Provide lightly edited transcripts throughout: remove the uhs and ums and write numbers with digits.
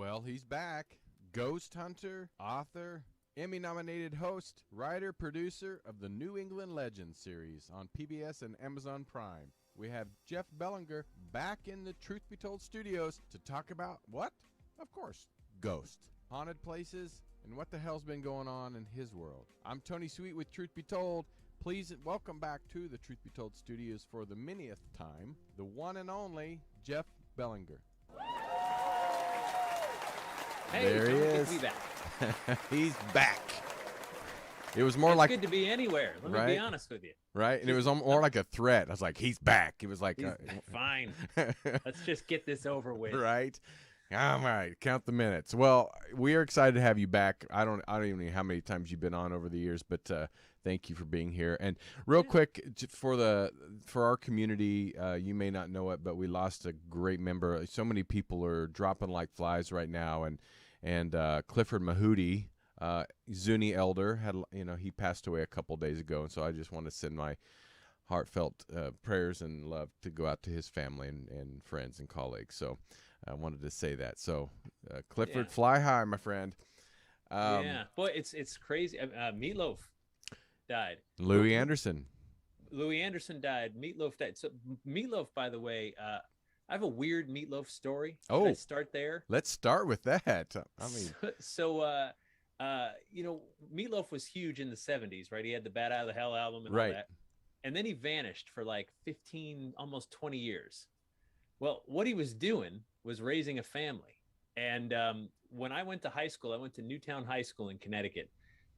Well, he's back. Ghost hunter, author, Emmy-nominated host, writer, producer of the New England Legends series on PBS and Amazon Prime. We have Jeff Belanger back in the Truth Be Told studios to talk about what? Of course, ghosts, haunted places, and what the hell's been going on in his world. I'm Tony Sweet with Truth Be Told. Please welcome back to the Truth Be Told studios for the minieth time, the one and only Jeff Belanger. Hey, there he is. Good to be back. He's back. It was more it's like good to be anywhere. Let me be honest with you. Right, and it was more like a threat. I was like, "He's back." It was like, fine. Let's just get this over with. Right. All right. Count the minutes. Well, we are excited to have you back. I don't even know how many times you've been on over the years, but thank you for being here. And real quick, for our community, you may not know it, but we lost a great member. So many people are dropping like flies right now, and Clifford Mahooty, Zuni elder, he passed away a couple days ago, and so I just want to send my heartfelt prayers and love to go out to his family and friends and colleagues. So I wanted to say that. So Clifford, fly high, my friend. Boy, it's crazy. Meatloaf died. Louis Anderson died. Meatloaf died. So Meatloaf, by the way, I have a weird Meatloaf story. Oh, Should I start there? Let's start with that. I mean, Meatloaf was huge in the 70s, right? He had the Bat Out of the Hell album and all that. And then he vanished for like 15, almost 20 years. Well, what he was doing was raising a family. And when I went to high school, I went to Newtown High School in Connecticut.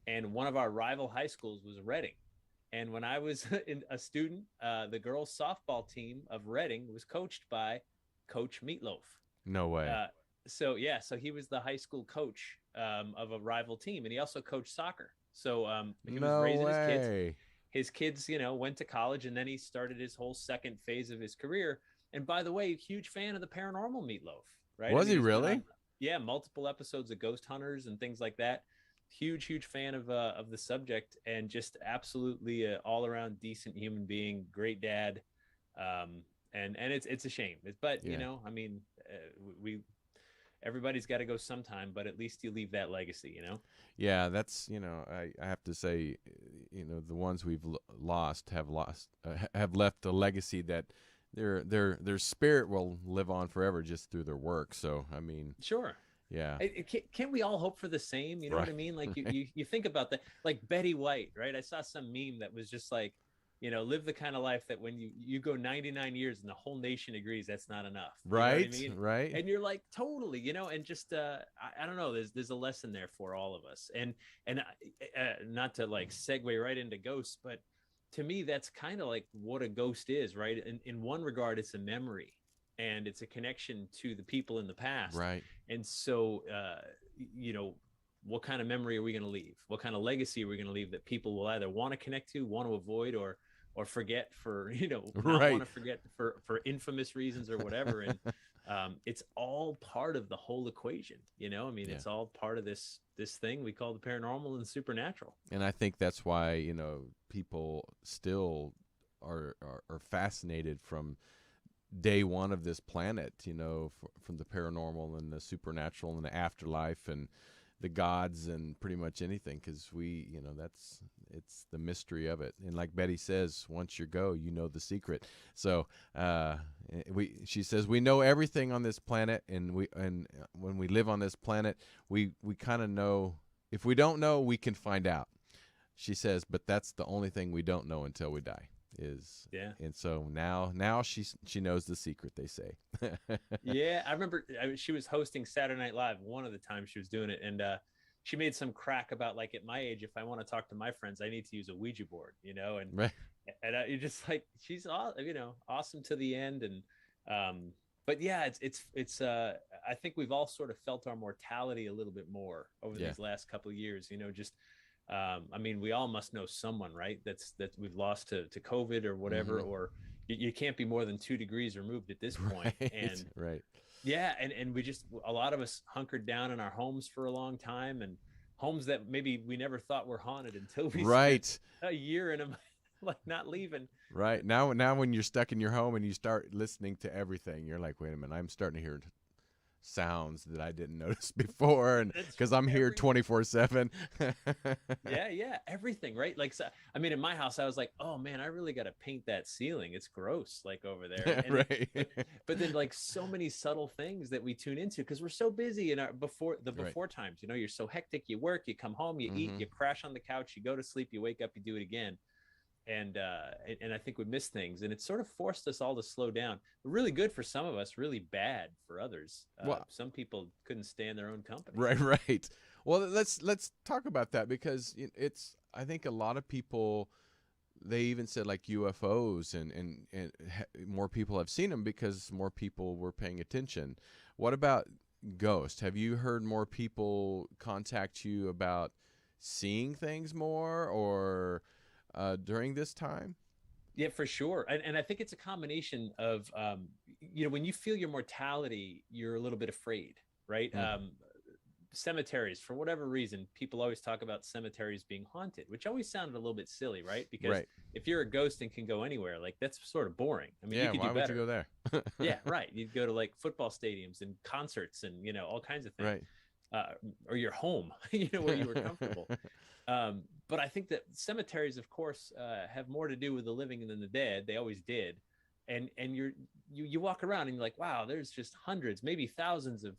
And one of our rival high schools was Reading. And when I was a student, the girls' softball team of Reading was coached by Coach Meatloaf. No way. So he was the high school coach of a rival team. And he also coached soccer. So he was raising his kids. His kids, went to college, and then he started his whole second phase of his career. And by the way, huge fan of the Paranormal Meatloaf, right? Was he really? Multiple episodes of Ghost Hunters and things like that. Huge fan of the subject, and just absolutely all around decent human being, great dad. And it's a shame, but everybody's got to go sometime, but at least you leave that legacy, Yeah, that's, I have to say, the ones we've lost have left a legacy that their spirit will live on forever just through their work. So, I mean, sure. Yeah. Can't we all hope for the same? You know what I mean? Like you think about that, like Betty White, right? I saw some meme that was just like, live the kind of life that when you go 99 years and the whole nation agrees that's not enough. Right. You know what I mean? Right. And you're like, totally, and just, I don't know, there's a lesson there for all of us. And not to like segue right into ghosts, but to me, that's kind of like what a ghost is, right? In one regard, it's a memory. And it's a connection to the people in the past. Right. And so, what kind of memory are we going to leave? What kind of legacy are we going to leave that people will either want to connect to, want to avoid, or forget for, not want to forget for infamous reasons or whatever. And it's all part of the whole equation. It's all part of this thing we call the paranormal and supernatural. And I think that's why, people still are fascinated from day one of this planet, from the paranormal and the supernatural and the afterlife and the gods and pretty much anything, because it's the mystery of it. And like Betty says, once you go, the secret. So she says we know everything on this planet, and when we live on this planet, we kind of know. If we don't know, we can find out. She says, but that's the only thing we don't know until we die. And so now she knows the secret, they say. Yeah, I remember she was hosting Saturday Night Live one of the times she was doing it, and she made some crack about, like, at my age, if I want to talk to my friends, I need to use a Ouija board, and you're just like, she's awesome to the end. And but yeah, it's I think we've all sort of felt our mortality a little bit more over these last couple of years, just we all must know someone, right? that we've lost to COVID or whatever, or you can't be more than 2 degrees removed at this point. And yeah. And we just, a lot of us hunkered down in our homes for a long time, and homes that maybe we never thought were haunted until we spent a year in them, like not leaving. Right. Now when you're stuck in your home and you start listening to everything, you're like, wait a minute, I'm starting to hear sounds that I didn't notice before, and That's because I'm here 24/7. yeah, everything, right? Like, so, I mean, in my house, I was like, oh man, I really got to paint that ceiling. It's gross, like over there. And Right. but then like so many subtle things that we tune into because we're so busy in our before Right. times. You know, you're so hectic. You work, you come home, you eat, you crash on the couch, you go to sleep, you wake up, you do it again. And I think we miss things, and it sort of forced us all to slow down. Really good for some of us, really bad for others. Well, Some people couldn't stand their own company. right, right. Well, let's talk about that, because it's, I think a lot of people, they even said like UFOs, and more people have seen them because more people were paying attention. What about ghosts? Have you heard more people contact you about seeing things more, or during this time? Yeah, for sure. And I think it's a combination of, when you feel your mortality, you're a little bit afraid, right? Cemeteries, for whatever reason, people always talk about cemeteries being haunted, which always sounded a little bit silly, right? Because Right. if you're a ghost and can go anywhere, like that's sort of boring. I mean, Yeah, you could why do would better. you go there? Yeah, right. You'd go to like football stadiums and concerts and, all kinds of things. Right. Or your home, where you were comfortable. But I think that cemeteries, of course, have more to do with the living than the dead. They always did. And you walk around and you're like, wow, there's just hundreds, maybe thousands of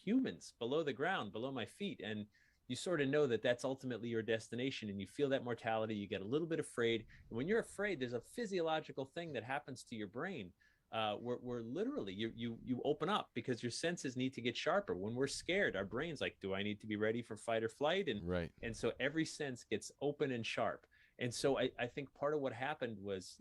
humans below the ground, below my feet. And you sort of know that that's ultimately your destination, and you feel that mortality. You get a little bit afraid. And when you're afraid, there's a physiological thing that happens to your brain. Where literally you open up because your senses need to get sharper. When we're scared, our brain's like, do I need to be ready for fight or flight? Right. And so every sense gets open and sharp. And so I think part of what happened was,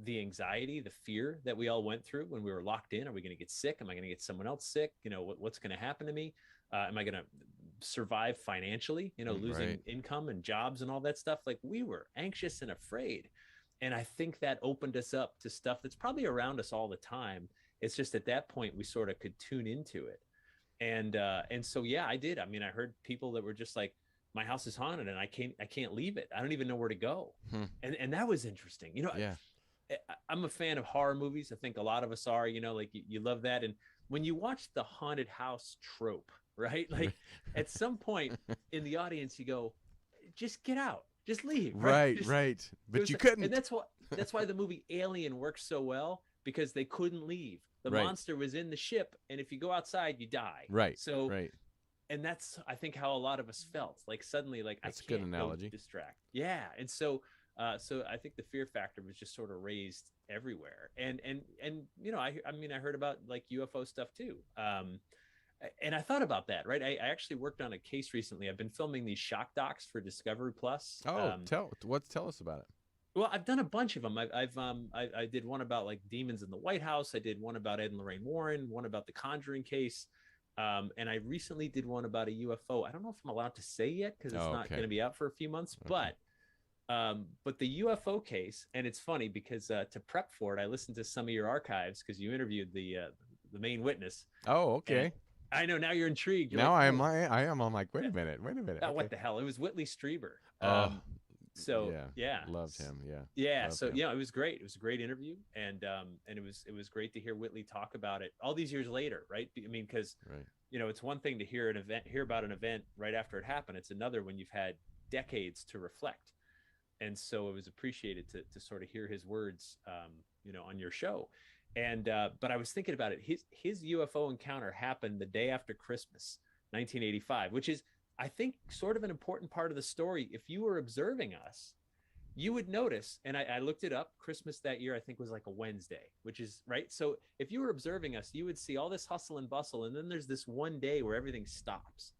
the anxiety, the fear that we all went through when we were locked in. Are we going to get sick? Am I going to get someone else sick? What's going to happen to me? Am I going to survive financially, losing Right. income and jobs and all that stuff? Like, we were anxious and afraid. And I think that opened us up to stuff that's probably around us all the time. It's just at that point we sort of could tune into it. And so, yeah, I did. I mean, I heard people that were just like, my house is haunted and I can't leave it. I don't even know where to go. And that was interesting. Yeah. I'm a fan of horror movies. I think a lot of us are, like you love that. And when you watch the haunted house trope, right? Like at some point in the audience, you go, just get out, just leave. Right. Just, right. But you couldn't. And that's why the movie Alien works so well, because they couldn't leave. The Right. monster was in the ship, and if you go outside, you die. Right. So, right. and that's, I think, how a lot of us felt. Like suddenly, like, That's I a good can't analogy. go distract. Yeah, and so I think the fear factor was just sort of raised everywhere. And I mean, I heard about like UFO stuff too. And I thought about that, right? I actually worked on a case recently. I've been filming these shock docs for Discovery Plus. Oh, tell us about it. Well, I've done a bunch of them. I did one about like demons in the White House. I did one about Ed and Lorraine Warren, one about the Conjuring case. And I recently did one about a UFO. I don't know if I'm allowed to say yet because it's not going to be out for a few months, but the UFO case, and it's funny because to prep for it, I listened to some of your archives because you interviewed the main witness. Oh, okay. I know, now you're intrigued. You're now like, I am. I'm like, wait a minute. oh, what the hell? It was Whitley Strieber. So yeah, loved him. Loved him. It was great. It was a great interview, and it was great to hear Whitley talk about it all these years later, right? I mean, because it's one thing to hear about an event right after it happened. It's another when you've had decades to reflect. And so it was appreciated to sort of hear his words, on your show. And but I was thinking about it. His UFO encounter happened the day after Christmas, 1985, which is, I think, sort of an important part of the story. If you were observing us, you would notice, and I looked it up, Christmas that year, I think, was like a Wednesday, which is right. So if you were observing us, you would see all this hustle and bustle. And then there's this one day where everything stops,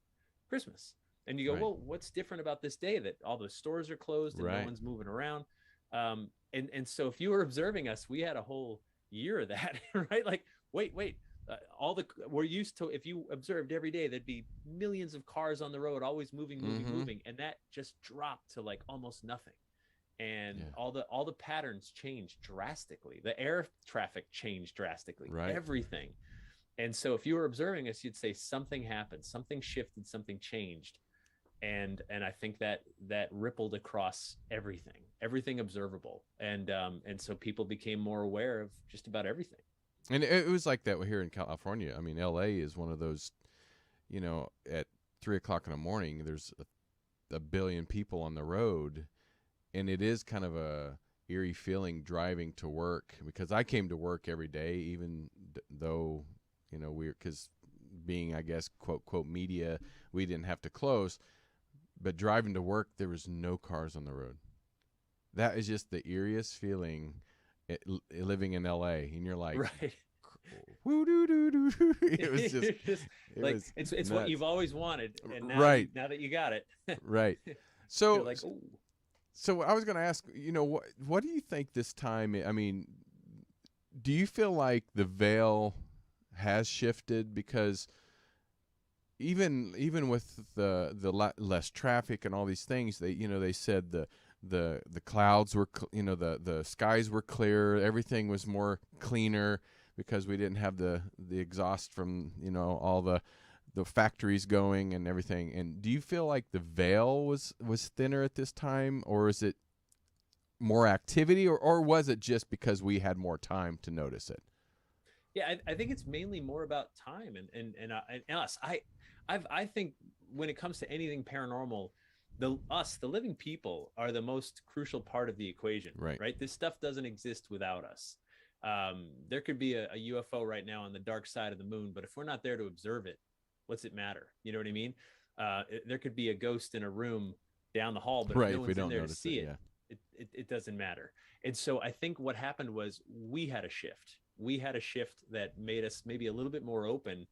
Christmas. And you go, well, what's different about this day that all the stores are closed and no one's moving around? And so if you were observing us, we had a whole year of that, right? Like, wait, we're used to, if you observed every day, there'd be millions of cars on the road, always moving. And that just dropped to like almost nothing. And all the patterns changed drastically. The air traffic changed drastically, everything. And so if you were observing us, you'd say something happened, something shifted, something changed. And I think that rippled across everything observable. And so people became more aware of just about everything. And it was like that here in California. I mean, L.A. is one of those, at 3:00 in the morning, there's a billion people on the road, and it is kind of a eerie feeling driving to work, because I came to work every day, even though, because being, I guess, quote media, we didn't have to close, but driving to work, there was no cars on the road. That is just the eeriest feeling, living in LA, and you're like, right. It was just it's what you've always wanted, and now, right. Now that you got it, right. So, you're like, ooh. So I was going to ask, what do you think this time? I mean, do you feel like the veil has shifted? Because even with the less traffic and all these things, they said the clouds were, the skies were clear, everything was more cleaner because we didn't have the exhaust from all the factories going and everything. And do you feel like the veil was thinner at this time, or is it more activity, or was it just because we had more time to notice it? Yeah, I think it's mainly more about time and us. I think when it comes to anything paranormal, the living people are the most crucial part of the equation. Right. This stuff doesn't exist without us. There could be a UFO right now on the dark side of the moon, but if we're not there to observe it, what's it matter? You know what I mean? There could be a ghost in a room down the hall, but if no one's in there to see it, it doesn't matter. And so I think what happened was we had a shift. We had a shift that made us maybe a little bit more open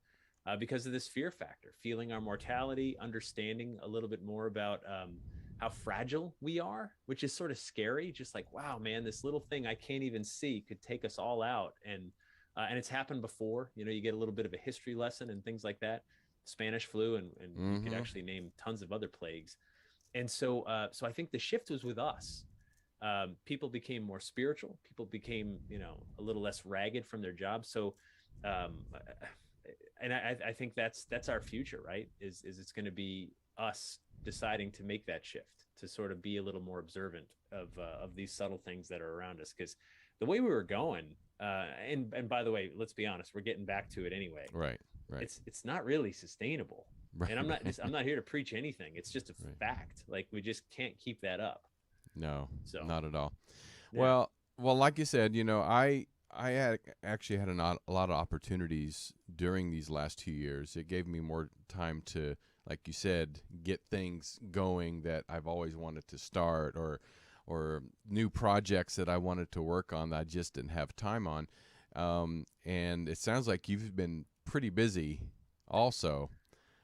because of this fear factor, feeling our mortality, understanding a little bit more about how fragile we are, which is sort of scary. Just like, wow, man, this little thing I can't even see could take us all out. And it's happened before. You get a little bit of a history lesson and things like that. Spanish flu, and you could actually name tons of other plagues. And so I think the shift was with us. People became more spiritual. People became, a little less ragged from their jobs. So, and I think that's our future, right? Is it's going to be us deciding to make that shift, to sort of be a little more observant of these subtle things that are around us. Because the way we were going, and by the way, let's be honest, we're getting back to it anyway. Right. It's not really sustainable. Right. And I'm not here to preach anything. It's just a fact. Like, we just can't keep that up. No, so not at all. Yeah. Well, like you said, I had actually had a lot of opportunities during these last 2 years. It gave me more time to, like you said, get things going that I've always wanted to start, or new projects that I wanted to work on that I just didn't have time on. And it sounds like you've been pretty busy also.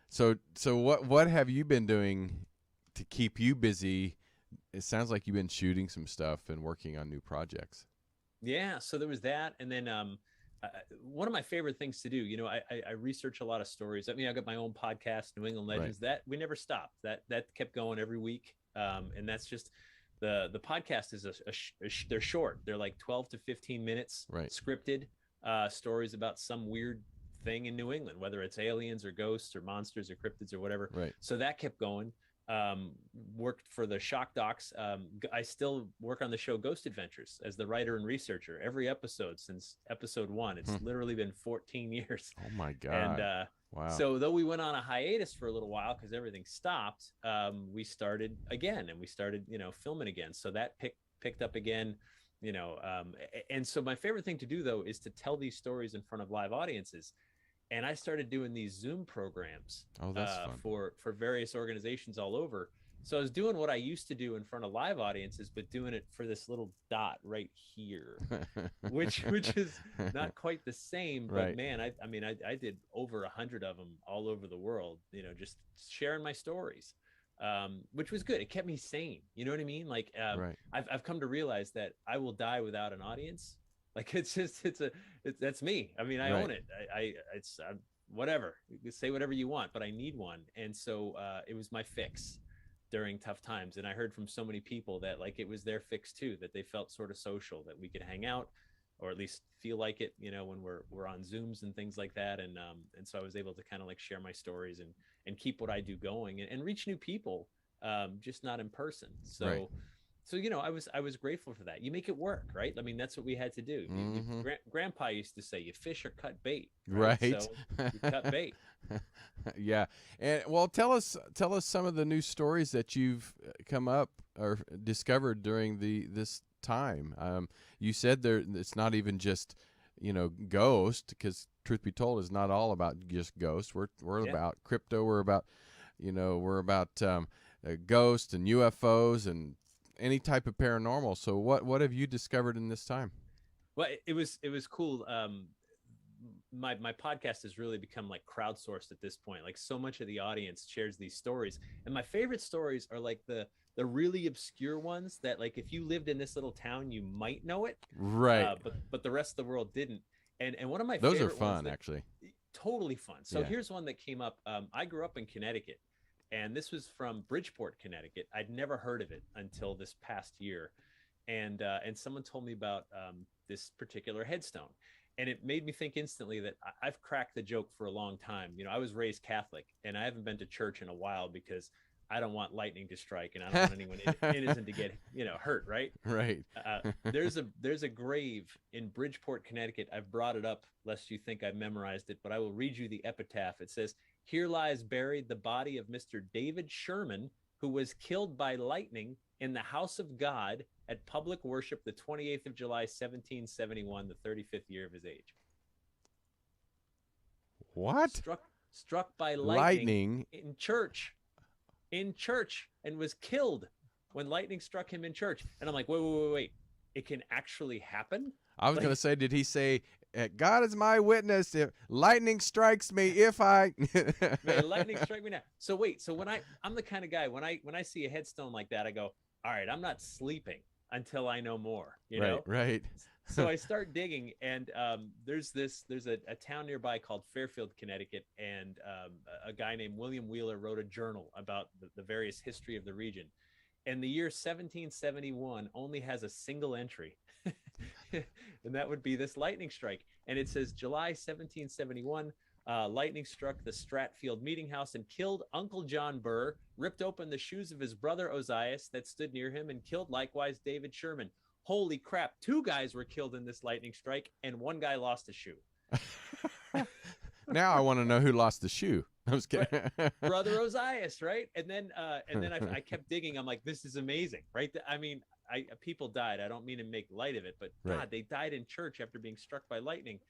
So what have you been doing to keep you busy? It sounds like you've been shooting some stuff and working on new projects. Yeah, so there was that, and then one of my favorite things to do, I research a lot of stories. I mean, I got my own podcast, New England Legends. Right. That we never stopped. That kept going every week, and that's just the podcast is they're short. They're like 12 to 15 minutes, scripted stories about some weird thing in New England, whether it's aliens or ghosts or monsters or cryptids or whatever. Right. So that kept going. Worked for the Shock Docs. I still work on the show Ghost Adventures as the writer and researcher. Every episode since episode 1. It's literally been 14 years. Oh my God. And wow. So though we went on a hiatus for a little while because everything stopped, we started again, and we started, filming again. So that picked up again, and so my favorite thing to do, though, is to tell these stories in front of live audiences. And I started doing these Zoom programs for various organizations all over. So I was doing what I used to do in front of live audiences, but doing it for this little dot right here, which is not quite the same. But right. Man, I did over 100 of them all over the world, just sharing my stories, which was good. It kept me sane. You know what I mean? Like, right. I've come to realize that I will die without an audience. Like, that's me. I mean, I own it. It's whatever. You can say whatever you want, but I need one. And so it was my fix during tough times. And I heard from so many people that, like, it was their fix too, that they felt sort of social, that we could hang out, or at least feel like it, when we're on Zooms and things like that. And so I was able to kind of like share my stories and keep what I do going and reach new people, just not in person. So. Right. So, I was grateful for that. You make it work, right? I mean, that's what we had to do. Grandpa used to say, you fish or cut bait, right? So you cut bait. Yeah. And well, tell us some of the new stories that you've come up or discovered during this time. You said it's not even just, ghost, because truth be told, is not all about just ghosts. We're about crypto. We're about, ghosts and UFOs and any type of paranormal. So what have you discovered in this time? Well, it was cool. My podcast has really become like crowdsourced at this point. Like, so much of the audience shares these stories, and my favorite stories are like the really obscure ones that, like, if you lived in this little town, you might know it, right? But the rest of the world didn't. And one of my those favorite are fun, ones actually. Totally fun. So here's one that came up. I grew up in Connecticut, and this was from Bridgeport, Connecticut. I'd never heard of it until this past year, and someone told me about this particular headstone. And it made me think instantly that I've cracked the joke for a long time. I was raised Catholic, and I haven't been to church in a while because I don't want lightning to strike, and I don't want anyone innocent to get hurt. Right. Right. There's a grave in Bridgeport, Connecticut. I've brought it up lest you think I memorized it, but I will read you the epitaph. It says, "Here lies buried the body of Mr. David Sherman, who was killed by lightning in the house of God at public worship the 28th of July, 1771, the 35th year of his age." What? Struck by lightning in church, and was killed when lightning struck him in church. And I'm like, wait. It can actually happen? I was going to say, did he say, God is my witness, if lightning strikes me, if I... May lightning strike me now. So wait, so when I'm the kind of guy, when I see a headstone like that, I go, all right, I'm not sleeping until I know more, know? Right. So I start digging, and there's a town nearby called Fairfield, Connecticut, and a guy named William Wheeler wrote a journal about the various history of the region. And the year 1771 only has a single entry, and that would be this lightning strike. And it says, July 1771, lightning struck the Stratfield Meeting House and killed Uncle John Burr, ripped open the shoes of his brother Ozias that stood near him, and killed likewise David Sherman. Holy crap, 2 guys were killed in this lightning strike, and 1 guy lost a shoe. Now I want to know who lost the shoe. I was kidding. Right. Brother Ozias, right? And then I kept digging. I'm like, this is amazing, right? I mean, people died. I don't mean to make light of it, but right. God, they died in church after being struck by lightning.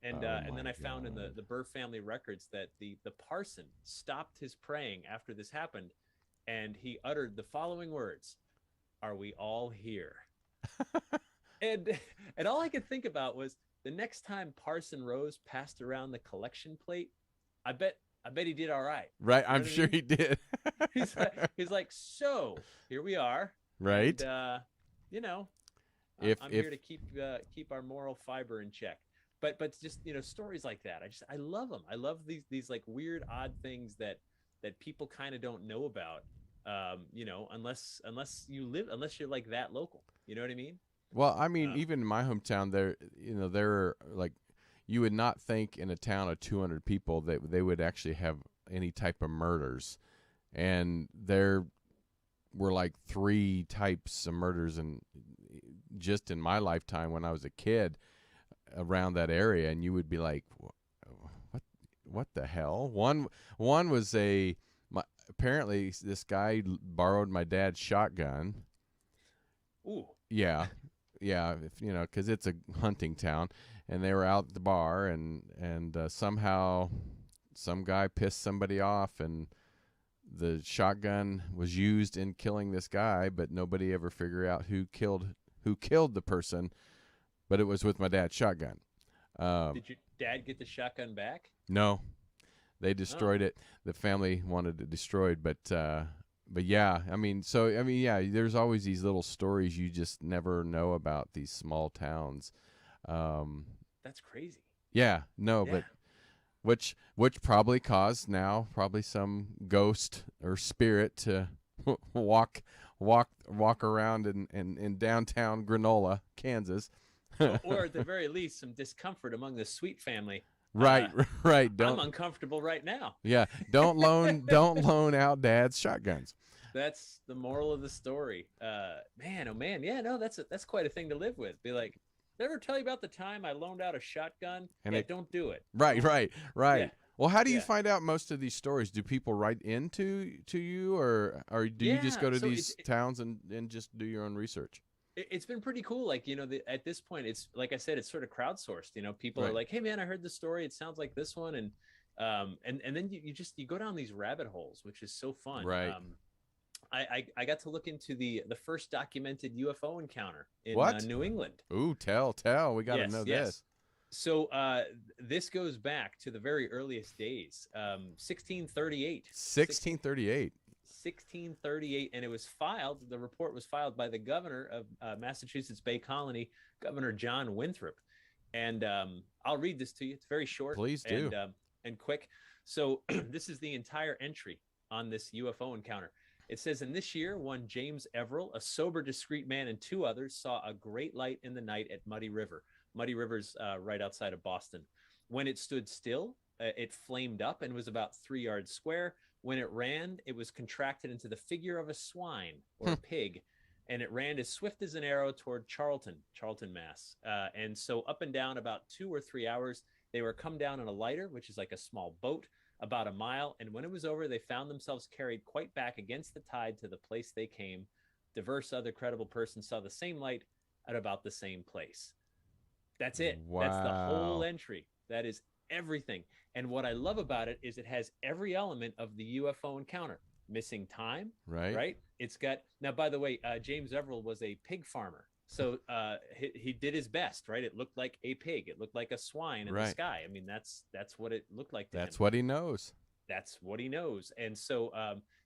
And then I found in the Burr family records that the parson stopped his praying after this happened, and he uttered the following words: "Are we all here?" and all I could think about was the next time Parson Rose passed around the collection plate, I bet he did all right. Right, I'm sure he did. he's like, so here we are. Right. And, I'm here to keep our moral fiber in check. But just stories like that, I love them. I love these like weird, odd things that people kind of don't know about. Unless you're like that local. You know what I mean? Well, I mean, even in my hometown, there are like, you would not think in a town of 200 people that they would actually have any type of murders, and there were like 3 types of murders, and just in my lifetime when I was a kid around that area, and you would be like, what the hell? One was apparently this guy borrowed my dad's shotgun. Ooh. Yeah, because it's a hunting town, and they were out at the bar, and somehow some guy pissed somebody off, and the shotgun was used in killing this guy, but nobody ever figured out who killed the person, but it was with my dad's shotgun. Did your dad get the shotgun back? No, they destroyed it. The family wanted it destroyed, but yeah, there's always these little stories you just never know about these small towns. That's crazy. Yeah, no, yeah. But which probably caused now some ghost or spirit to walk around in downtown Granola, Kansas. Or at the very least, some discomfort among the Sweet family. Right. I'm uncomfortable right now. Yeah, don't loan out Dad's shotguns. That's the moral of the story. Man, oh man, yeah, no, that's quite a thing to live with. Be like, did I ever tell you about the time I loaned out a shotgun? And Yeah, it, don't do it. right, Don't. right, Yeah, right. Well, how do you yeah, find out most of these stories? Do people write into to you, or do you just yeah. go to So these towns and just do your own research? it's been pretty cool. Like, at this point, it's like I said, it's sort of crowdsourced. People are Right. like, hey man, I heard this story. It sounds like this one. And then you go down these rabbit holes, which is so fun. Right. I got to look into the first documented UFO encounter in What? New England. Ooh, tell. We got to know Yes, this. yes. So this goes back to the very earliest days, 1638. 1638. 1638, and it was filed. The report was filed by the governor of Massachusetts Bay Colony, Governor John Winthrop. And I'll read this to you. It's very short. Please do. And quick. So this is the entire entry on this UFO encounter. It says, in this year, one James Everell, a sober, discreet man, and two others saw a great light in the night at Muddy River. Muddy River's right outside of Boston. When it stood still, it flamed up and was about 3 yards square. When it ran, it was contracted into the figure of a swine or a pig, and it ran as swift as an arrow toward Charlton, Mass. And so up and down about 2 or 3 hours, they were come down on a lighter, which is like a small boat, about a mile. And when it was over, they found themselves carried quite back against the tide to the place they came. Diverse other credible persons saw the same light at about the same place. That's it. Wow. That's the whole entry. That is everything. And what I love about it is it has every element of the UFO encounter. Missing time, right? It's got, now, by the way, James Everell was a pig farmer. So he did his best, right? It looked like a pig. It looked like a swine in the sky. I mean, that's what it looked like to him. That's what he knows. That's what he knows. And so,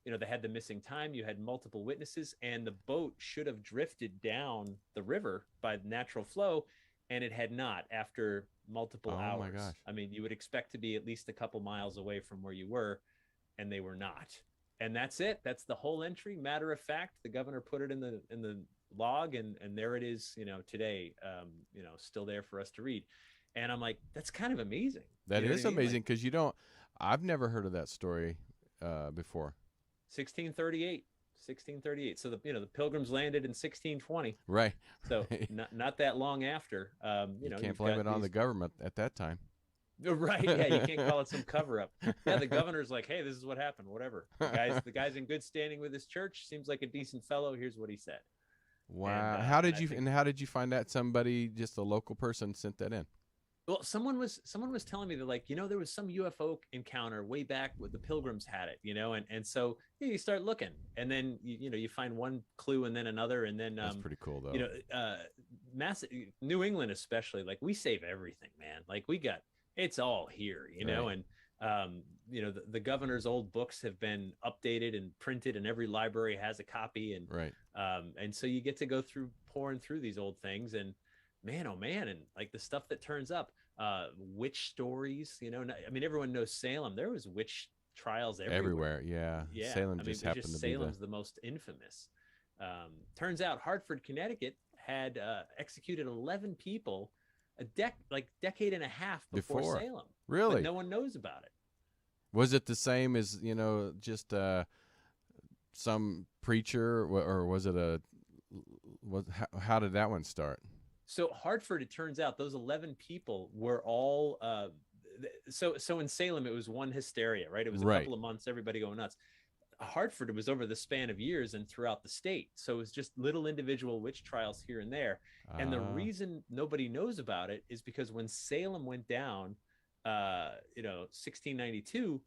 they had the missing time. You had multiple witnesses, and the boat should have drifted down the river by natural flow, and it had not after multiple hours. My gosh. I mean, you would expect to be at least a couple miles away from where you were, and they were not. And that's it. That's the whole entry. Matter of fact, the governor put it in the log, and there it is, today, still there for us to read. And I'm like, that's kind of amazing. That is amazing, because I've never heard of that story before. 1638. So the Pilgrims landed in 1620. Right. So not that long after. You can't blame it on the government at that time. Right. Yeah, you can't call it some cover up. Yeah, the governor's like, hey, this is what happened. Whatever. The guy's in good standing with his church. Seems like a decent fellow. Here's what he said. Wow. How did you find that? Somebody, just a local person, sent that in? Well, someone was telling me that, like, there was some UFO encounter way back when the Pilgrims had it, and so you start looking, and then you find one clue and then another, and then that's pretty cool though. New England especially, like, we save everything, man. Like, it's all here, right. And the governor's old books have been updated and printed, and every library has a copy, and right. And so you get to go through pouring through these old things, and man, oh man, and like the stuff that turns up, witch stories, I mean, everyone knows Salem. There was witch trials everywhere. Yeah. Salem just happened to be Salem's the most infamous. Turns out Hartford, Connecticut had executed 11 people decade and a half before Salem. Really? But no one knows about it. Was it the same as, just some preacher, or was it how did that one start? So Hartford, it turns out those 11 people were all so in Salem, it was one hysteria, right? It was a couple of months, everybody going nuts. Hartford, it was over the span of years and throughout the state. So it was just little individual witch trials here and there. And the reason nobody knows about it is because when Salem went down, 1692,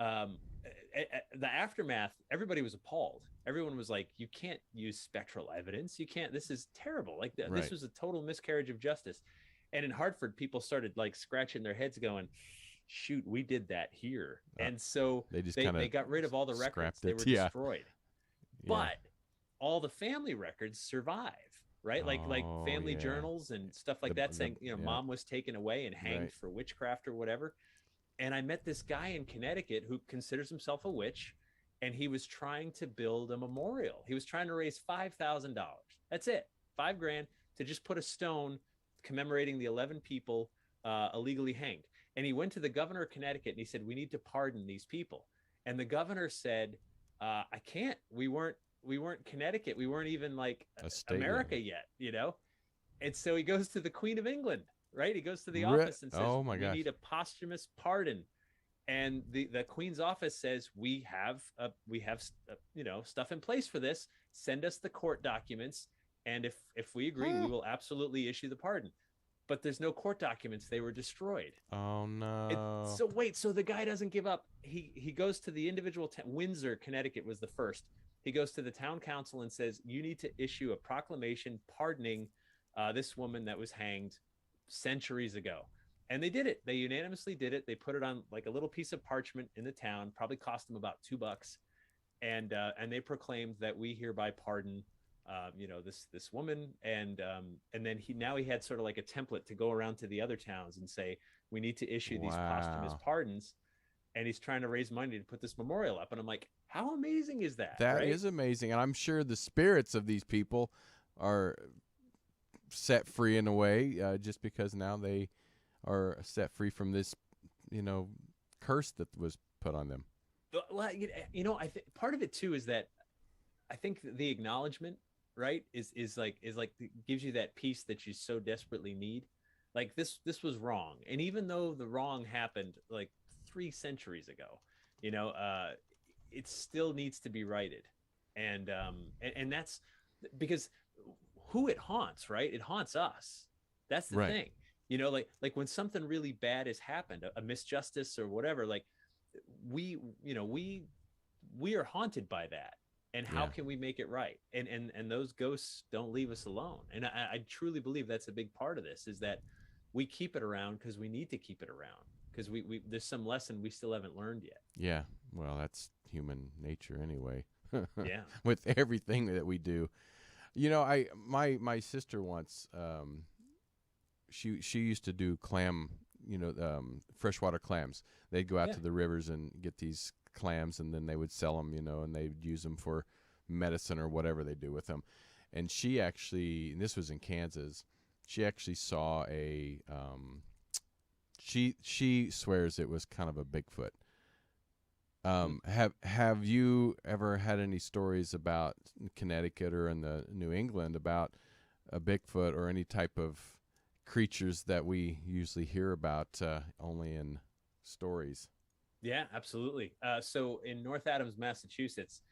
the aftermath, everybody was appalled. Everyone was like, you can't use spectral evidence. You can't, this is terrible. Like this was a total miscarriage of justice. And in Hartford, people started like scratching their heads going, shoot, we did that here. And so they got rid of all the records. They were destroyed. But all the family records survive, right? Like family journals and stuff like that, saying, mom was taken away and hanged for witchcraft or whatever. And I met this guy in Connecticut who considers himself a witch, and he was trying to build a memorial. He was trying to raise $5,000. That's it, $5,000 to just put a stone commemorating the 11 people illegally hanged. And he went to the governor of Connecticut and he said, we need to pardon these people. And the governor said, I can't. We weren't Connecticut. We weren't even like A state America yet, you know? And so he goes to the Queen of England, right? He goes to the Re- office and says, oh my we gosh. need a posthumous pardon. And the Queen's office says, we have you know, stuff in place for this. Send us the court documents. And if we agree, we will absolutely issue the pardon. But there's no court documents. They were destroyed. Oh no. So wait, so the guy doesn't give up. He goes to the individual Windsor, Connecticut was the first. He goes to the town council and says, you need to issue a proclamation pardoning this woman that was hanged centuries ago. And they did it. They unanimously did it. They put it on like a little piece of parchment in the town, probably cost them about $2. And they proclaimed that we hereby pardon you know, this woman. And then he had sort of like a template to go around to the other towns and say, we need to issue these posthumous pardons. And he's trying to raise money to put this memorial up. And I'm like, how amazing is that? That right? is amazing. And I'm sure the spirits of these people are set free in a way, just because now they are set free from this, you know, curse that was put on them. Well, you know, I think part of it too is that I think the acknowledgement, right, is gives you that peace that you so desperately need. Like this was wrong, and even though the wrong happened like 3 centuries ago, you know, it still needs to be righted. And that's because who it haunts, right? It haunts us. That's the thing. You know, like when something really bad has happened, a misjustice or whatever, like we are haunted by that. And how can we make it right? And those ghosts don't leave us alone. And I truly believe that's a big part of this, is that we keep it around because we need to keep it around, because we there's some lesson we still haven't learned yet. Yeah. Well, that's human nature anyway. Yeah. With everything that we do. You know, my sister once, she used to do clam, you know, freshwater clams. They'd go out to the rivers and get these clams, and then they would sell them, you know, and they'd use them for medicine or whatever they do with them. And she actually, and this was in Kansas, she actually saw a, she swears it was kind of a Bigfoot. Have you ever had any stories about Connecticut or in the New England about a Bigfoot or any type of creatures that we usually hear about only in stories? Yeah, absolutely. So in North Adams, Massachusetts,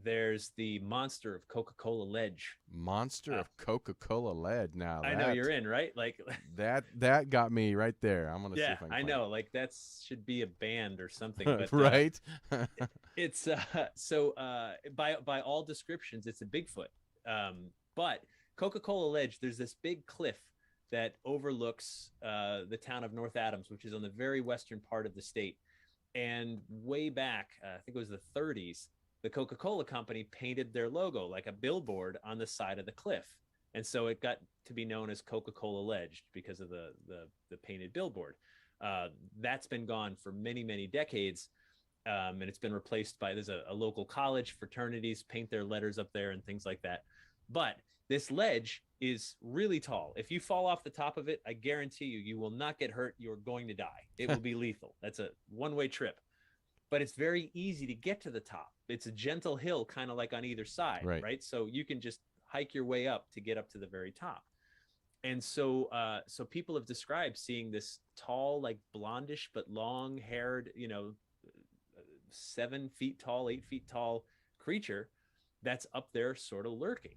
there's the monster of Coca-Cola Ledge. Monster of Coca-Cola Ledge. Now I know you're in, right? Like that got me right there. I'm gonna see if I can I find know. it. Like that should be a band or something. But, right. It's so by all descriptions, it's a Bigfoot. But Coca-Cola Ledge, there's this big cliff that overlooks the town of North Adams, which is on the very western part of the state. And way back, I think it was the 30s, the Coca-Cola company painted their logo like a billboard on the side of the cliff. And so it got to be known as Coca-Cola Ledge because of the painted billboard. That's been gone for many, many decades. And it's been replaced by, there's a local college, fraternities paint their letters up there and things like that. But this ledge is really tall. If you fall off the top of it, I guarantee you will not get hurt. You're going to die. It will be lethal. That's a one-way trip. But it's very easy to get to the top. It's a gentle hill, kind of like on either side, right? So you can just hike your way up to get up to the very top. And so people have described seeing this tall, like blondish but long-haired, you know, 7 feet tall, 8 feet tall creature that's up there sort of lurking.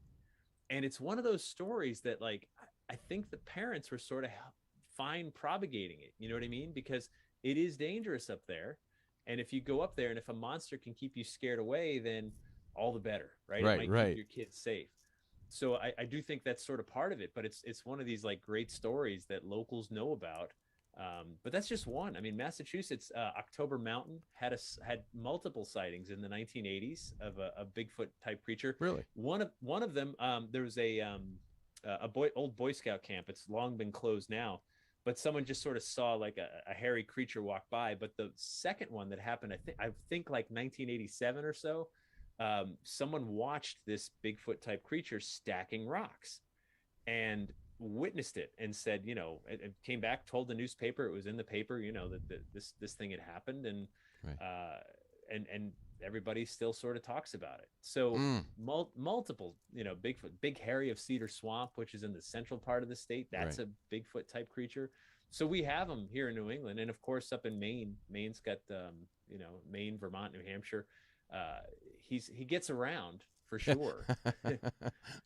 And it's one of those stories that, like, I think the parents were sort of fine propagating it. You know what I mean? Because it is dangerous up there. And if you go up there and if a monster can keep you scared away, then all the better, right? It might keep your kids safe. So I do think that's sort of part of it. But it's one of these like great stories that locals know about. But that's just one. I mean, Massachusetts, October Mountain had multiple sightings in the 1980s of a Bigfoot type creature. Really? One of them, there was old Boy Scout camp. It's long been closed now, but someone just sort of saw like a hairy creature walk by. But the second one that happened, I think like 1987 or so, someone watched this Bigfoot type creature stacking rocks, and witnessed it and said, you know, it came back, told the newspaper, it was in the paper, you know, that this thing had happened. And everybody still sort of talks about it. So multiple, Bigfoot, big hairy of Cedar Swamp, which is in the central part of the state. That's a Bigfoot type creature. So we have them here in New England, and of course up in Maine. Maine's got Maine, Vermont, New Hampshire. He gets around for sure.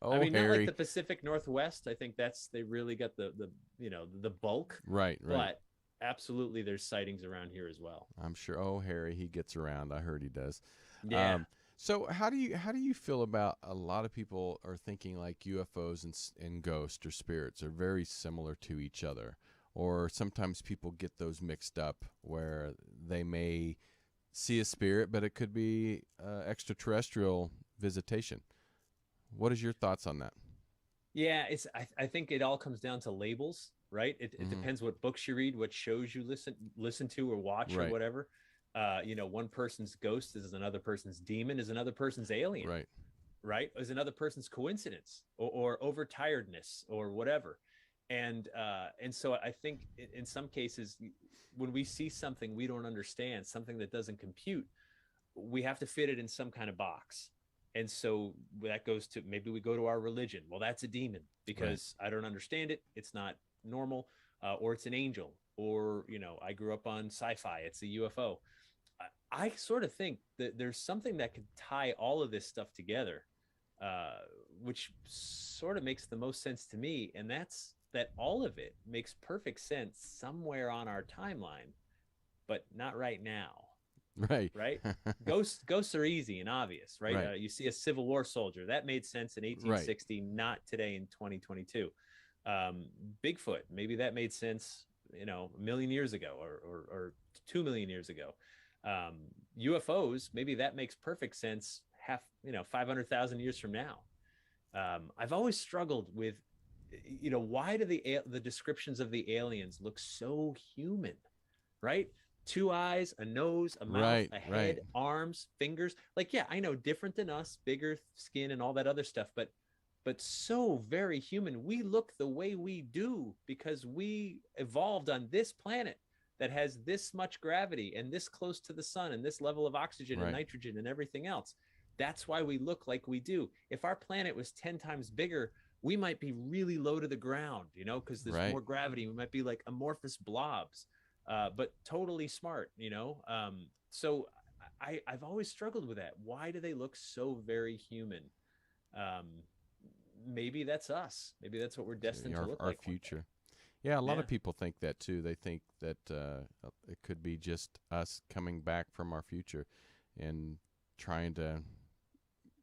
Oh, I mean, Harry. not like the Pacific Northwest. I think they really got the bulk. Right. But absolutely, there's sightings around here as well. I'm sure. Oh, Harry, he gets around. I heard he does. Yeah. So how do you feel about, a lot of people are thinking like UFOs and ghosts or spirits are very similar to each other, or sometimes people get those mixed up where they may see a spirit, but it could be extraterrestrial visitation. What is your thoughts on that? Yeah, I think it all comes down to labels, right? It depends what books you read, what shows you listen to or watch or whatever. One person's ghost is another person's demon, is another person's alien, right? Is another person's coincidence or overtiredness or whatever. And so I think in some cases, when we see something we don't understand, something that doesn't compute, we have to fit it in some kind of box. And so that goes to, maybe we go to our religion. Well, that's a demon because I don't understand it. It's not normal, or it's an angel, or, I grew up on sci-fi. It's a UFO. I sort of think that there's something that could tie all of this stuff together, which sort of makes the most sense to me. And that's that all of it makes perfect sense somewhere on our timeline, but not right now. Right. Ghosts are easy and obvious, right? You see a Civil War soldier, that made sense in 1860, not today in 2022. Bigfoot, maybe that made sense, a million years ago or 2 million years ago. UFOs, maybe that makes perfect sense 500,000 years from now. I've always struggled with, why do the descriptions of the aliens look so human, right? 2 eyes, a nose, a mouth, a head, arms, fingers. Like, yeah, I know, different than us, bigger skin and all that other stuff, but so very human. We look the way we do because we evolved on this planet that has this much gravity and this close to the sun and this level of oxygen and nitrogen and everything else. That's why we look like we do. If our planet was 10 times bigger, we might be really low to the ground, because there's more gravity. We might be like amorphous blobs. But totally smart, So I've always struggled with that. Why do they look so very human? Maybe that's us. Maybe that's what we're destined to look like. Our future. Yeah, a lot of people think that too. They think that it could be just us coming back from our future and trying to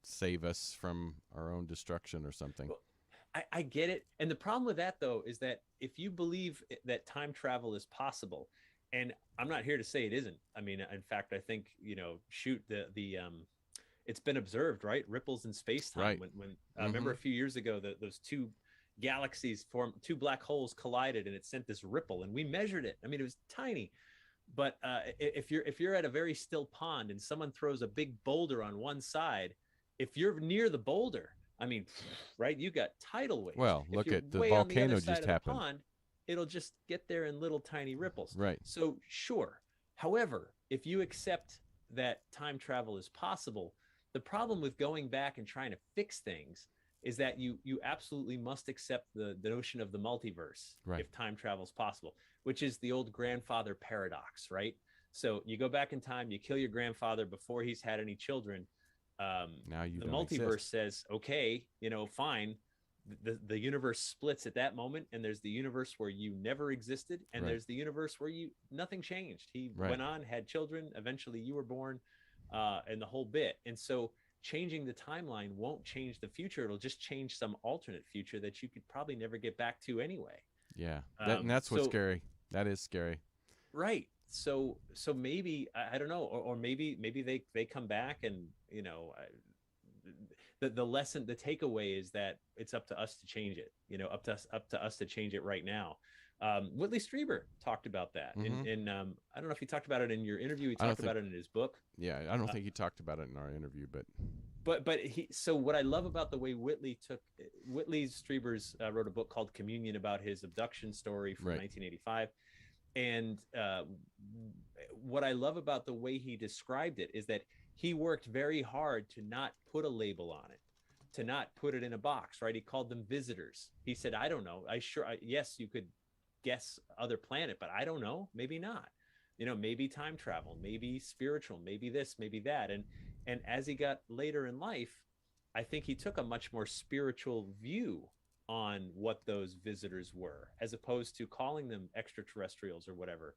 save us from our own destruction or something. Well, I get it. And the problem with that, though, is that if you believe that time travel is possible, and I'm not here to say it isn't. I mean, in fact, I think, it's been observed, right? Ripples in space-time. When I remember a few years ago, those 2 galaxies formed, 2 black holes collided, and it sent this ripple, and we measured it. I mean, it was tiny. But if you're at a very still pond and someone throws a big boulder on one side, if you're near the boulder, I mean, right, you got tidal waves. Well, look at the volcano just happened. Pond, it'll just get there in little tiny ripples. Right. So sure. However, if you accept that time travel is possible, the problem with going back and trying to fix things is that you absolutely must accept the notion of the multiverse if time travel is possible, which is the old grandfather paradox, right? So you go back in time, you kill your grandfather before he's had any children. Now the multiverse exist. says, okay, fine. The universe splits at that moment, and there's the universe where you never existed, and there's the universe where nothing changed. He went on, had children, eventually you were born, and the whole bit. And so changing the timeline won't change the future. It'll just change some alternate future that you could probably never get back to anyway. Yeah, and that's what's scary. That is scary. Right. So maybe, I don't know, or maybe they come back and, the lesson, the takeaway is that it's up to us to change it, up to us to change it right now. Whitley Strieber talked about that. And I don't know if he talked about it in your interview. He talked about it in his book. Yeah, I don't think he talked about it in our interview, but so what I love about the way Whitley Strieber's wrote a book called Communion about his abduction story from 1985. And what I love about the way he described it is that he worked very hard to not put a label on it, to not put it in a box, right? He called them visitors. He said, I don't know. Yes, you could guess other planet, but I don't know, maybe not. Maybe time travel, maybe spiritual, maybe this, maybe that. And as he got later in life, I think he took a much more spiritual view on what those visitors were, as opposed to calling them extraterrestrials or whatever.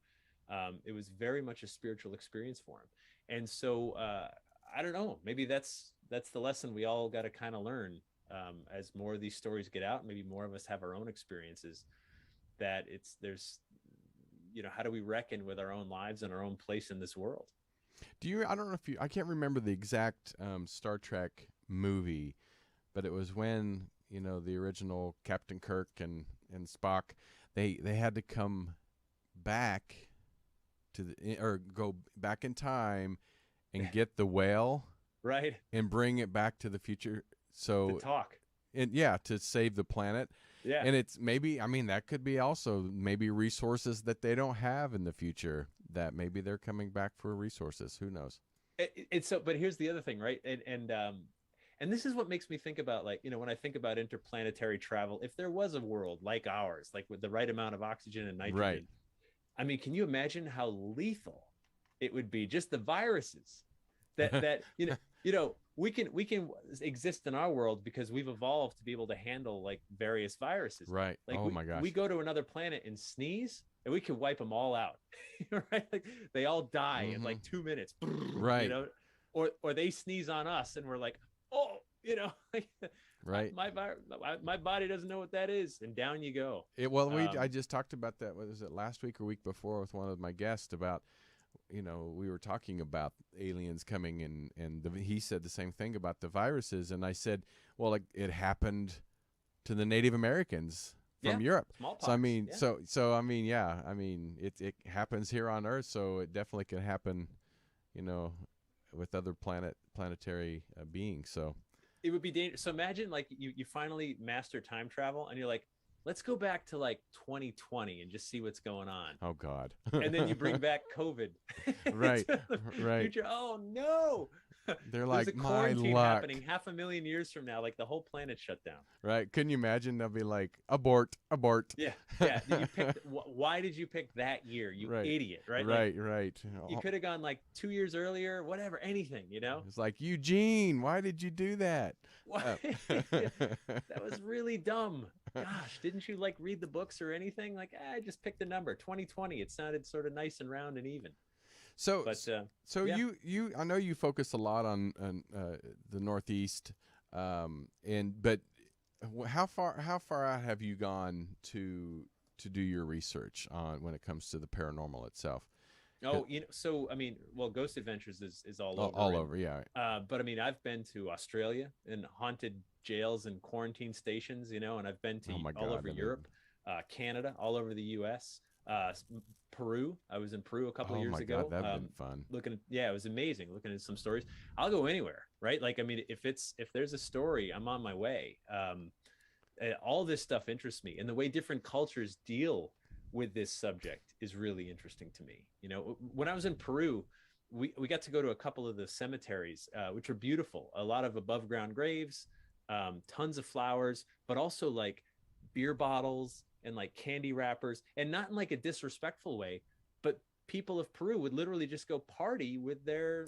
It was very much a spiritual experience for him. And so I don't know, maybe that's the lesson we all got to kind of learn as more of these stories get out. Maybe more of us have our own experiences, that there's how do we reckon with our own lives and our own place in this world? I don't know if I can't remember the exact Star Trek movie, but it was when, the original Captain Kirk and Spock, they had to come back or go back in time and get the whale, right, and bring it back to the future. So to talk. And to save the planet. Yeah. And it's maybe, that could be also maybe resources that they don't have in the future, that maybe they're coming back for resources. Who knows? It's so, but here's the other thing, right? And this is what makes me think about, like, when I think about interplanetary travel, if there was a world like ours, like with the right amount of oxygen and nitrogen, right. I mean, can you imagine how lethal it would be? Just the viruses that we can exist in our world because we've evolved to be able to handle like various viruses. Right. Like my gosh. We go to another planet and sneeze and we can wipe them all out. Right? Like they all die in like 2 minutes. Right. Or they sneeze on us and we're like, oh, like, right. My body doesn't know what that is, and down you go. I just talked about that. Was it last week or week before with one of my guests about, we were talking about aliens coming and he said the same thing about the viruses. And I said, well, like, it happened to the Native Americans from Europe. Smallpox. So, it happens here on Earth. So it definitely can happen, with other planetary beings. So it would be dangerous. So imagine like you finally master time travel and you're like, let's go back to like 2020 and just see what's going on. Oh God. And then you bring back COVID. Right. Right. Future. Oh no. They're like, There's a my quarantine luck. happening 500,000 years from now, like the whole planet shut down. Right. Couldn't you imagine? They'll be like, abort. Yeah. Why did you pick that year, you idiot? Right. Right. You could have gone like 2 years earlier, whatever, anything, It's like, Eugene, why did you do that? That was really dumb. Gosh, didn't you like read the books or anything? Like, I just picked a number, 2020. It sounded sort of nice and round and even. So, you I know you focus a lot on the Northeast, but how far out have you gone to do your research on when it comes to the paranormal itself? Oh, so I mean, well, Ghost Adventures is all over. All over, yeah. But I mean, I've been to Australia and haunted jails and quarantine stations, and I've been to all over Europe, Canada, all over the U.S., Peru. I was in Peru a couple of years ago. God, that'd been fun. It was amazing looking at some stories. I'll go anywhere, right? Like, I mean, if there's a story, I'm on my way. All this stuff interests me, and the way different cultures deal with this subject is really interesting to me. When I was in Peru, we got to go to a couple of the cemeteries, which are beautiful. A lot of above ground graves, tons of flowers, but also like beer bottles and like candy wrappers, and not in like a disrespectful way, but people of Peru would literally just go party with their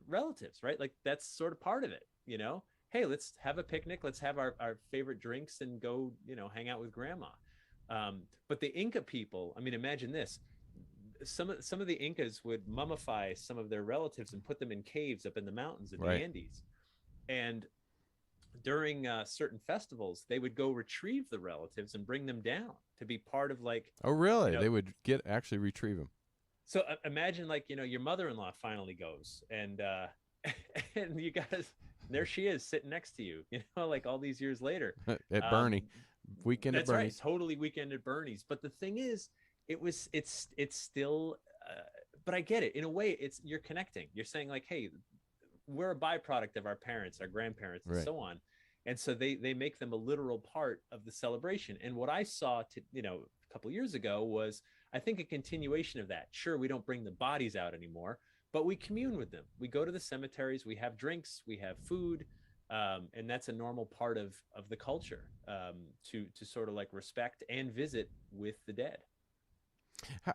relatives, right? Like that's sort of part of it, Hey, let's have a picnic. Let's have our favorite drinks and go, hang out with grandma. But the Inca people, I mean, imagine this. Some of the Incas would mummify some of their relatives and put them in caves up in the mountains in the Andes. And during certain festivals, they would go retrieve the relatives and bring them down to be part of like. Oh, really? They would actually retrieve them. So imagine like, your mother-in-law finally goes and you guys, there she is sitting next to you, like all these years later. At Bernie. Weekend at Bernie's. Right, totally Weekend at Bernie's. But the thing is, it's still, but I get it. In a way, you're connecting. You're saying like, hey, we're a byproduct of our parents, our grandparents, and so on. And so they make them a literal part of the celebration. And what I saw a couple of years ago was, I think, a continuation of that. Sure, we don't bring the bodies out anymore, but we commune with them. We go to the cemeteries, we have drinks, we have food, and that's a normal part of the culture, to sort of like respect and visit with the dead. How,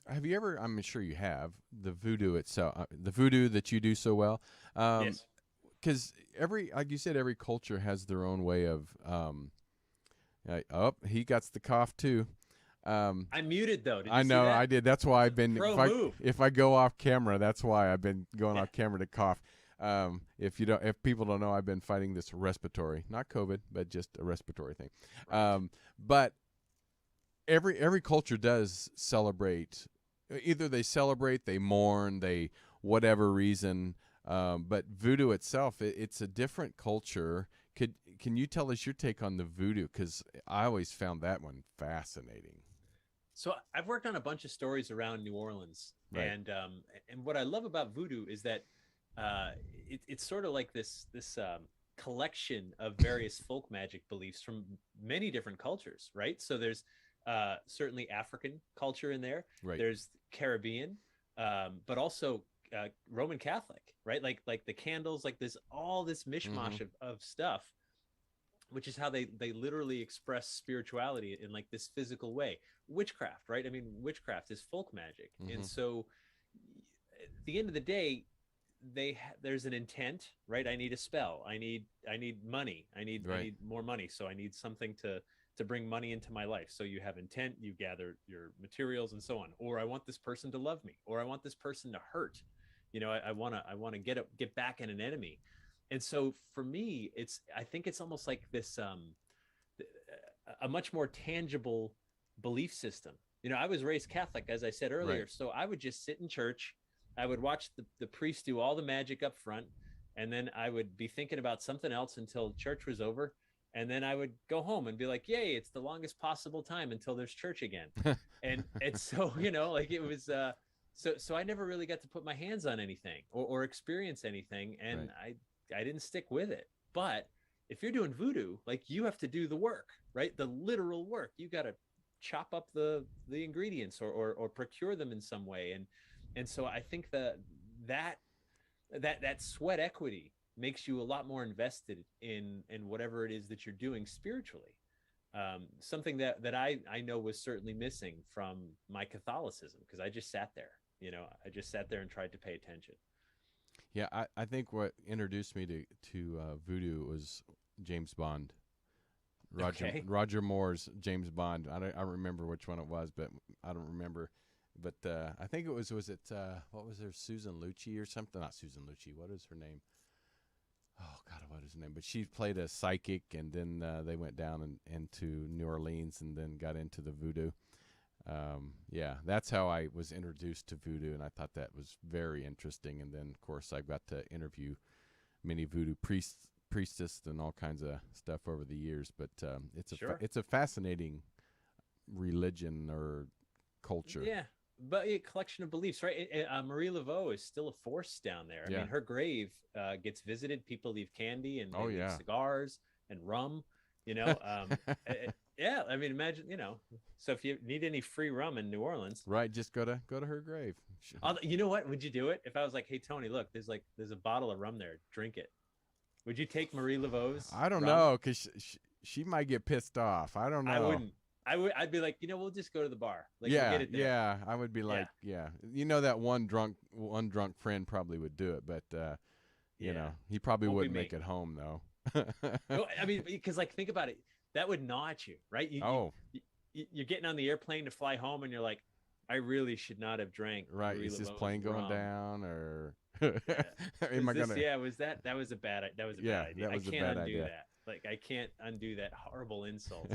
have you ever, I'm sure you have, the voodoo itself, the voodoo that you do so well? Yes. Because like you said, every culture has their own way of, oh, he got the cough too. I muted though. Did you I know see that? I did. That's why I've been, if I go off camera, that's why I've been going off camera to cough. If people don't know, I've been fighting this respiratory, not COVID, but just a respiratory thing. Right. But every culture does celebrate. Either they celebrate, they mourn, they whatever reason. But voodoo itself, it's a different culture. Can you tell us your take on the voodoo? Because I always found that one fascinating. So I've worked on a bunch of stories around New Orleans, Right. And what I love about voodoo is that it's sort of like this collection of various folk magic beliefs from many different cultures, right? So there's certainly African culture in there. Right. There's Caribbean, but also Roman Catholic, right? Like the candles, like there's all this mishmash of stuff, which is how they literally express spirituality in like this physical way. Witchcraft, right? I mean, witchcraft is folk magic. And so at the end of the day, there's an intent, right? I need a spell. I need money. I need more money. So I need something to bring money into my life. So you have intent, you gather your materials and so on. Or I want this person to love me, or I want this person to hurt. I want to get back at an enemy. And so for me, I think it's almost like this, a much more tangible belief system. I was raised Catholic, as I said earlier. Right. So I would just sit in church. I would watch the priest do all the magic up front. And then I would be thinking about something else until church was over. And then I would go home and be like, yay, it's the longest possible time until there's church again. and so, like it was, so I never really got to put my hands on anything or experience anything. And right. I didn't stick with it. But if you're doing voodoo, like you have to do the work, right? The literal work. You got to chop up the ingredients or procure them in some way. And so I think that sweat equity makes you a lot more invested in whatever it is that you're doing spiritually. Something that I know was certainly missing from my Catholicism, because I just sat there, I just sat there and tried to pay attention. Yeah, I think what introduced me to voodoo was James Bond. Roger Moore's James Bond. I don't remember which one it was, but I don't remember. But I think it was it what was there, Susan Lucci or something? Not Susan Lucci. What is her name? Oh God, what is her name? But she played a psychic, and then they went down into New Orleans, and then got into the voodoo. Yeah, that's how I was introduced to voodoo, and I thought that was very interesting. And then, of course, I got to interview many voodoo priestess and all kinds of stuff over the years. But it's a fascinating religion or culture. Yeah, but a collection of beliefs, right? Marie Laveau is still a force down there. I mean, her grave gets visited. People leave candy and leave cigars and rum. Yeah, I mean, imagine, so if you need any free rum in New Orleans, right, just go to her grave. You know what? Would you do it? If I was like, hey, Tony, look, there's a bottle of rum there. Drink it. Would you take Marie Laveau's? I don't know, because she might get pissed off. I don't know. I wouldn't. I'd be like, we'll just go to the bar. Like, yeah, yeah. I would be like, that one drunk friend probably would do it, but he probably wouldn't make it home though. No, I mean, because like, think about it. That would gnaw at you, right? You're getting on the airplane to fly home, and you're like, I really should not have drank. Right? Is this plane going down, or am I gonna? Yeah, that was a bad idea. I can't undo that. Like, I can't undo that horrible insult.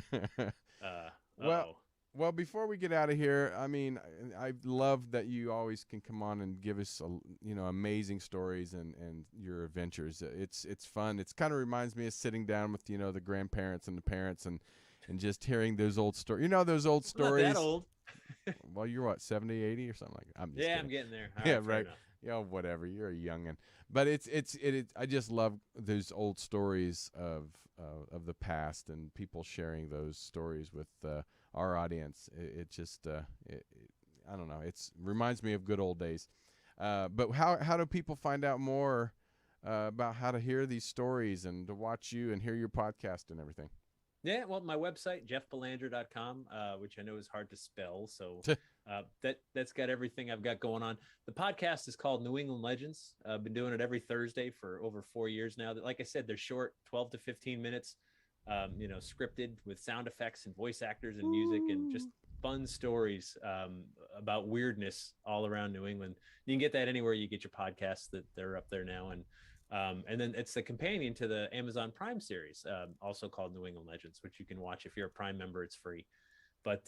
Well, before we get out of here, I mean, I love that you always can come on and give us, amazing stories and your adventures. It's fun. It's kind of reminds me of sitting down with, the grandparents and the parents and just hearing those old stories. Those old stories. Not that old. Well, you're what, 70, 80 or something like that? I'm just kidding. I'm getting there. Yeah, right. Yeah, whatever. You're a youngin'. But I just love those old stories of the past and people sharing those stories with our audience. It just I don't know. It reminds me of good old days. But how do people find out more about how to hear these stories and to watch you and hear your podcast and everything? Yeah, well, my website, jeffbelanger.com, which I know is hard to spell. So that's got everything I've got going on. The podcast is called New England Legends. I've been doing it every Thursday for over 4 years now. Like I said, they're short, 12 to 15 minutes, scripted with sound effects and voice actors and music and just fun stories about weirdness all around New England. You can get that anywhere you get your podcasts. That they're up there now. And then it's the companion to the Amazon Prime series, also called New England Legends, which you can watch if you're a Prime member. It's free. But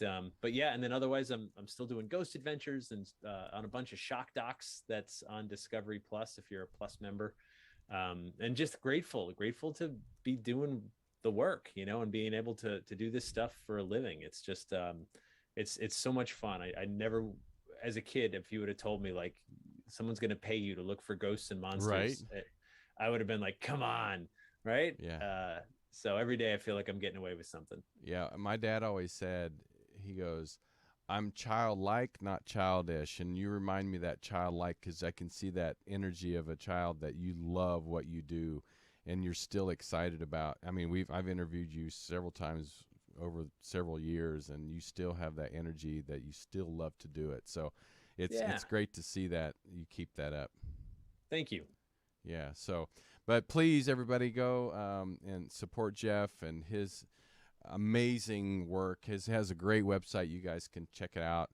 yeah, and then otherwise, I'm still doing ghost adventures and on a bunch of shock docs that's on Discovery Plus if you're a Plus member. And just grateful to be doing the work, and being able to do this stuff for a living. It's just it's so much fun. I never, as a kid, if you would have told me like someone's going to pay you to look for ghosts and monsters, right, I would have been like, come on, right? Yeah. So every day I feel like I'm getting away with something. Yeah. My dad always said, he goes, I'm childlike, not childish. And you remind me of that childlike because I can see that energy of a child that you love what you do and you're still excited about. I mean, I've interviewed you several times over several years and you still have that energy that you still love to do it. So it's great to see that you keep that up. Thank you. Yeah. So, but please, everybody, go and support Jeff and his amazing work. Has a great website. You guys can check it out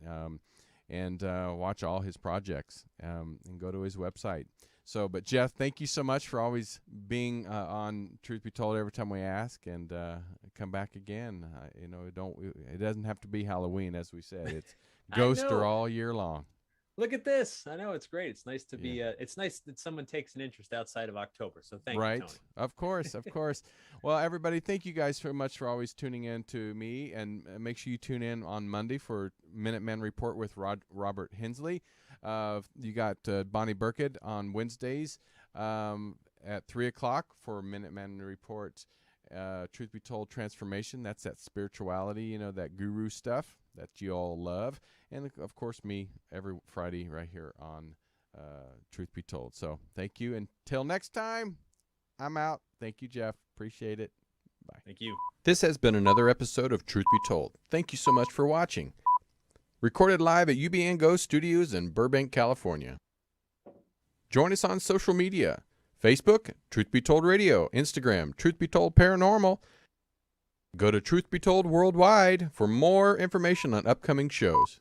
and watch all his projects and go to his website. So, but Jeff, thank you so much for always being on Truth Be Told every time we ask, and come back again. It doesn't have to be Halloween, as we said. It's Ghoster all year long. Look at this. I know, it's great. It's nice to be, it's nice that someone takes an interest outside of October. So thank you, Tony. Of course. Well, everybody, thank you guys so much for always tuning in to me. And make sure you tune in on Monday for Minutemen Report with Robert Hensley. You got Bonnie Burkert on Wednesdays at 3 o'clock for Minutemen Report. Truth Be Told Transformation. That's that spirituality, that guru stuff that you all love. And, of course, me every Friday right here on Truth Be Told. So thank you. Until next time, I'm out. Thank you, Jeff. Appreciate it. Bye. Thank you. This has been another episode of Truth Be Told. Thank you so much for watching. Recorded live at UBN Go Studios in Burbank, California. Join us on social media. Facebook, Truth Be Told Radio. Instagram, Truth Be Told Paranormal. Go to Truth Be Told Worldwide for more information on upcoming shows.